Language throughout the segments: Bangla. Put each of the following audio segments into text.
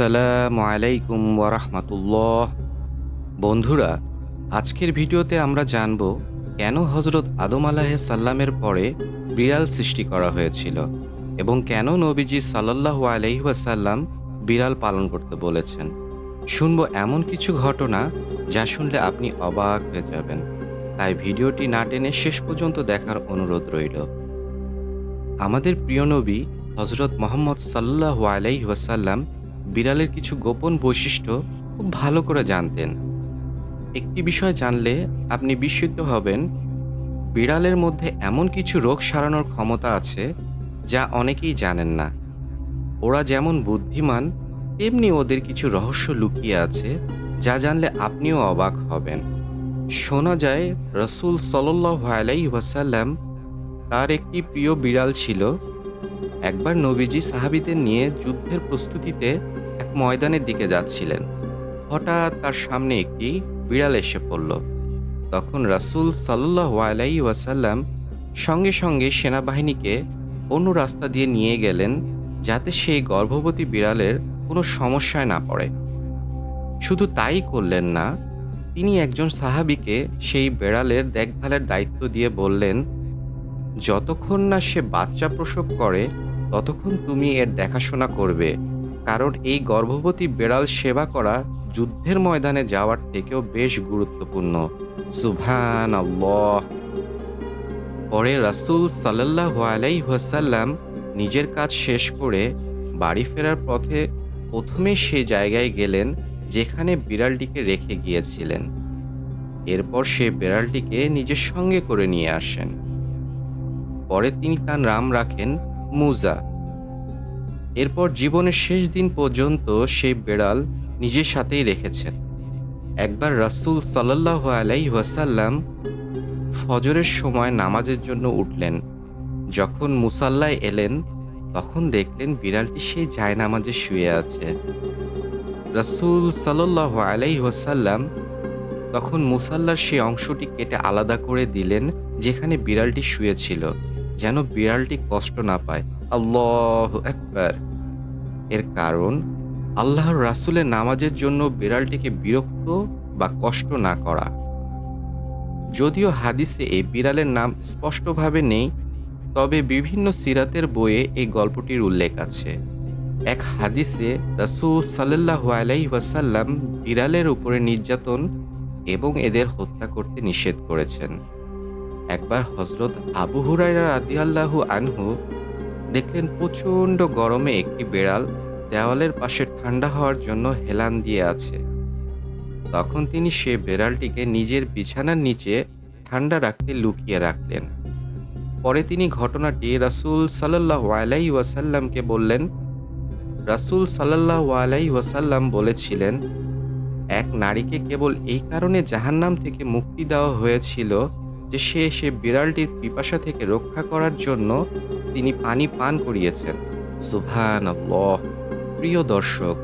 আসসালামু আলাইকুম ওয়ারাহমাতুল্লাহ। বন্ধুরা, আজকের ভিডিওতে আমরা জানব কেন হজরত আদম আলাইহিসসালামের পরে বিড়াল সৃষ্টি করা হয়েছিল এবং কেন নবীজি সাল্লাল্লাহু আলাইহি ওয়াসাল্লাম বিড়াল পালন করতে বলেছেন। শুনব এমন কিছু ঘটনা যা শুনলে আপনি অবাক হয়ে যাবেন। তাই ভিডিওটি না টেনে শেষ পর্যন্ত দেখার অনুরোধ রইল। আমাদের প্রিয় নবী হজরত মুহাম্মদ সাল্লাল্লাহু আলাইহি ওয়াসাল্লাম বিড়ালের কিছু গোপন বৈশিষ্ট্য খুব ভালো করে জানতেন। একটি বিষয় জানলে আপনি বিস্মিত হবেন, বিড়ালের মধ্যে এমন কিছু রোগ সারানোর ক্ষমতা আছে যা অনেকেই জানেন না। ওরা যেমন বুদ্ধিমান, তেমনি ওদের কিছু রহস্য লুকিয়ে আছে যা জানলে আপনিও অবাক হবেন। শোনা যায় রাসূল সাল্লাল্লাহু আলাইহি ওয়াসাল্লাম তার একটি প্রিয় বিড়াল ছিল। একবার নবীজি সাহাবীদের নিয়ে যুদ্ধের প্রস্তুতিতে এক ময়দানের দিকে যাচ্ছিলেন। হঠাৎ তার সামনে একটি বিড়াল এসে পড়ল। তখন রাসূল সাল্লাল্লাহু আলাইহি ওয়াসাল্লাম সঙ্গে সঙ্গে সেনাবাহিনীকে অন্য রাস্তা দিয়ে নিয়ে গেলেন, যাতে সেই গর্ভবতী বিড়ালের কোনো সমস্যায় না পড়ে। শুধু তাই করলেন না, তিনি একজন সাহাবীকে সেই বিড়ালের দেখভালের দায়িত্ব দিয়ে বললেন, যতক্ষণ না সে বাচ্চা প্রসব করে ততক্ষণ তুমি এর দেখাশোনা করবে, কারণ এই গর্ভবতী বিড়াল সেবা করা যুদ্ধের ময়দানে যাওয়ার থেকেও বেশ গুরুত্বপূর্ণ। সুবহানাল্লাহ। পরে রাসূল সাল্লাল্লাহু আলাইহি ওয়াসাল্লাম নিজের কাজ শেষ করে বাড়ি ফেরার পথে প্রথমে সেই জায়গায় গেলেন যেখানে বিড়ালটিকে রেখে গিয়েছিলেন। এরপর সে বিড়ালটিকে নিজের সঙ্গে করে নিয়ে আসেন। পরে তিনি তার নাম রাখেন মুজা। এরপর জীবনের শেষ দিন পর্যন্ত সেই বিড়াল নিজের সাথেই রেখেছেন। একবার রাসূল সাল্লাল্লাহু আলাইহি ওয়াসাল্লাম ফজরের সময় নামাজের জন্য উঠলেন। যখন মুসাল্লায় এলেন তখন দেখলেন বিড়ালটি সেই জায়নামাজে শুয়ে আছে। রাসূল সাল্লাল্লাহু আলাইহি ওয়াসাল্লাম তখন মুসাল্লার সেই অংশটি কেটে আলাদা করে দিলেন যেখানে বিড়ালটি শুয়েছিল, যেন বিড়ালটি কষ্ট না পায়। আল্লাহু আকবার। এর কারণ আল্লাহর রাসূলের নামাজের জন্য বিড়ালটিকে বিরক্ত বা কষ্ট না করা। যদিও হাদিসে এই বিড়ালের নাম স্পষ্টভাবে নেই, তবে বিভিন্ন সিরাতের বইয়ে এই গল্পটির উল্লেখ আছে। এক হাদিসে রাসূল সাল্লাল্লাহু আলাইহি ওয়াসাল্লাম বিড়ালের উপরে নির্যাতন এবং এদের হত্যা করতে নিষেধ করেছেন। একবার হযরত আবু হুরায়রা রাদিয়াল্লাহু আনহু দেখলেন প্রচণ্ড গরমে একটি বিড়াল দেওয়ালের পাশে ঠান্ডা হওয়ার জন্য হেলান দিয়ে আছে। তখন তিনি সে বিড়ালটিকে নিজের বিছানার নিচে ঠান্ডা রাখতে লুকিয়ে রাখলেন। পরে তিনি ঘটনাটি রাসূল সাল্লাল্লাহু আলাইহি ওয়াসাল্লামকে বললেন। রাসূল সাল্লাল্লাহু আলাইহি ওয়াসাল্লাম বলেছিলেন, এক নারীকে কেবল এই কারণে জাহান্নাম থেকে মুক্তি দেওয়া হয়েছিল যে সে বিড়ালটির পিপাসা থেকে রক্ষা করার জন্য তিনি পানি পান করিয়েছেন। সুবহানাল্লাহ। প্রিয় দর্শক,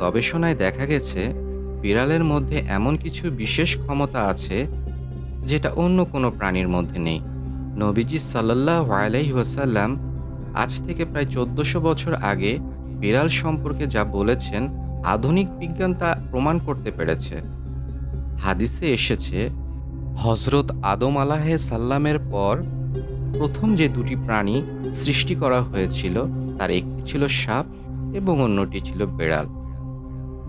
গবেষণায় দেখা গেছে বিড়ালের মধ্যে এমন কিছু বিশেষ ক্ষমতা আছে যেটা অন্য কোনো প্রাণীর মধ্যে নেই। নবীজি সাল্লাল্লাহু আলাইহি ওয়াসাল্লাম আজ থেকে প্রায় 1400 বছর আগে বিড়াল সম্পর্কে যা বলেছেন আধুনিক বিজ্ঞান তা প্রমাণ করতে পেরেছে। হাদিসে এসেছে, হজরত আদম আলাইহিসসালামের পর প্রথম যে দুটি প্রাণী সৃষ্টি করা হয়েছিল তার একটি ছিল সাপ এবং অন্যটি ছিল বিড়াল।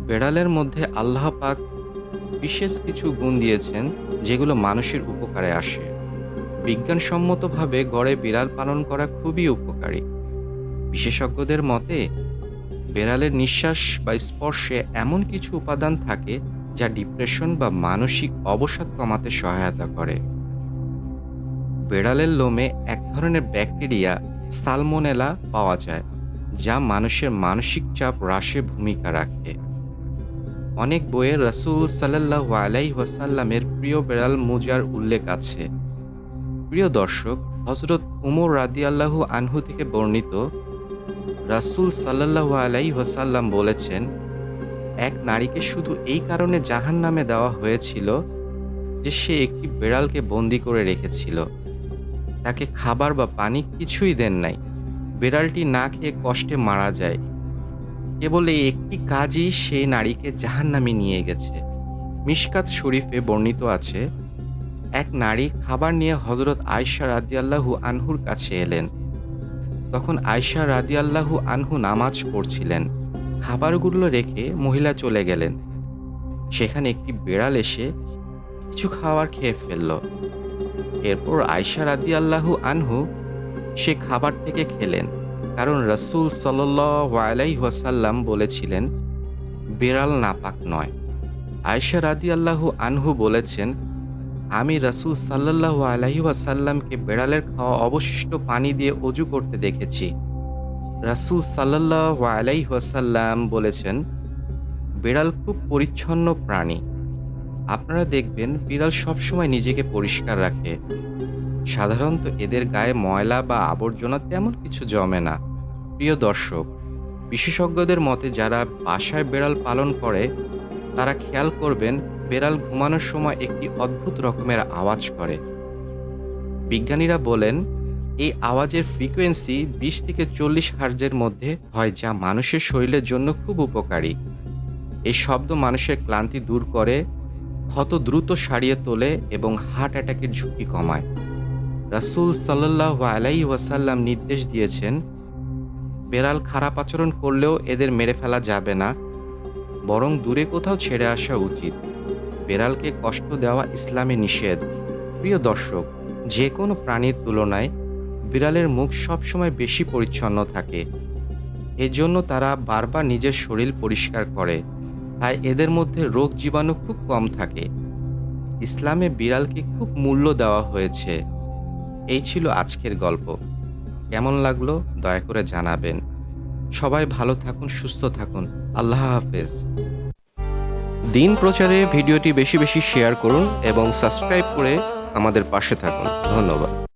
বিড়ালের মধ্যে আল্লাহ পাক বিশেষ কিছু গুণ দিয়েছেন যেগুলো মানুষের উপকারে আসে। বিজ্ঞানসম্মতভাবে গড়ে বিড়াল পালন করা খুবই উপকারী। বিশেষজ্ঞদের মতে বিড়ালের নিঃশ্বাস বা স্পর্শে এমন কিছু উপাদান থাকে যা ডিপ্রেশন বা মানসিক অবসাদ কমাতে সহায়তা করে। বিড়ালের লোমে এক ধরনের ব্যাকটেরিয়া সালমোনেলা পাওয়া যায়, যা মানুষের মানসিক চাপ হ্রাসে ভূমিকা রাখে। অনেক বইয়ে রাসূল সাল্লাল্লাহু আলাইহি ওয়াসাল্লামের প্রিয় বিড়াল মুজার উল্লেখ আছে। প্রিয় দর্শক, হযরত উমর রাদিয়াল্লাহু আনহু থেকে বর্ণিত, রাসূল সাল্লাল্লাহু আলাইহি ওয়াসাল্লাম বলেছেন, এক নারীকে শুধু এই কারণে জাহান্নামে দেওয়া হয়েছিল যে সে একটি বিড়ালকে বন্দী করে রেখেছিল। তাকে খাবার বা পানি কিছুই দেন নাই। বিড়ালটি না খেয়ে কষ্টে মারা যায়। কেবল এই একটি কাজই সেই নারীকে জাহান্নামে নিয়ে গেছে। মিশকাত শরীফে বর্ণিত আছে, এক নারী খাবার নিয়ে হযরত আয়েশা রাদিয়াল্লাহু আনহুর কাছে এলেন। তখন আয়েশা রাদিয়াল্লাহু আনহু নামাজ পড়ছিলেন। খাবারগুলো রেখে মহিলা চলে গেলেন। সেখানে একটি বিড়াল এসে কিছু খাবার খেয়ে ফেলল। এরপর আয়েশা রাদিয়াল্লাহু আনহু সে খাবার থেকে খেলেন, কারণ রাসূল সাল্লাল্লাহু আলাইহি ওয়াসাল্লাম বলেছিলেন বিড়াল নাপাক নয়। আয়েশা রাদিয়াল্লাহু আনহু বলেছেন, আমি রাসূল সাল্লাল্লাহু আলাইহি ওয়াসাল্লামকে বিড়ালের খাওয়া অবশিষ্ট পানি দিয়ে ওযু করতে দেখেছি। রাসূল সাল্লাল্লাহু আলাইহি ওয়াসাল্লাম বলেছেন, বিড়াল খুব পরিচ্ছন্ন প্রাণী। আপনারা দেখবেন বিড়াল সবসময় নিজেকে পরিষ্কার রাখে। সাধারণত এদের গায়ে ময়লা বা আবর্জনা তেমন কিছু জমে না। প্রিয় দর্শক, বিশেষজ্ঞদের মতে যারা বাসায় বিড়াল পালন করে তারা খেয়াল করবেন বিড়াল ঘুমানোর সময় একটি অদ্ভুত রকমের আওয়াজ করে। বিজ্ঞানীরা বলেন এই আওয়াজের ফ্রিকোয়েন্সি 20 থেকে 40 হার্টজের মধ্যে হয়, যা মানুষের শরীরের জন্য খুব উপকারী। এই শব্দ মানুষের ক্লান্তি দূর করে, ক্ষত দ্রুত সারিয়ে তোলে এবং হার্ট অ্যাটাকের ঝুঁকি কমায়। রাসূল সাল্লাল্লাহু আলাইহি ওয়াসাল্লাম নির্দেশ দিয়েছেন, বেড়াল খারাপ আচরণ করলেও এদের মেরে ফেলা যাবে না, বরং দূরে কোথাও ছেড়ে আসা উচিত। বেড়ালকে কষ্ট দেওয়া ইসলামে নিষেধ। প্রিয় দর্শক, যে কোনো প্রাণীর তুলনায় বিড়ালের মুখ সবসময় বেশি পরিচ্ছন্ন থাকে। এজন্য তারা বারবার নিজের শরীর পরিষ্কার করে, তাই এদের মধ্যে রোগ জীবাণু খুব কম থাকে। ইসলামে বিড়ালকে খুব মূল্য দেওয়া হয়েছে। এই ছিল আজকের গল্প। কেমন লাগলো দয়া করে জানাবেন। সবাই ভালো থাকুন, সুস্থ থাকুন। আল্লাহ হাফেজ। দিন প্রচারে ভিডিওটি বেশি বেশি শেয়ার করুন এবং সাবস্ক্রাইব করে আমাদের পাশে থাকুন। ধন্যবাদ।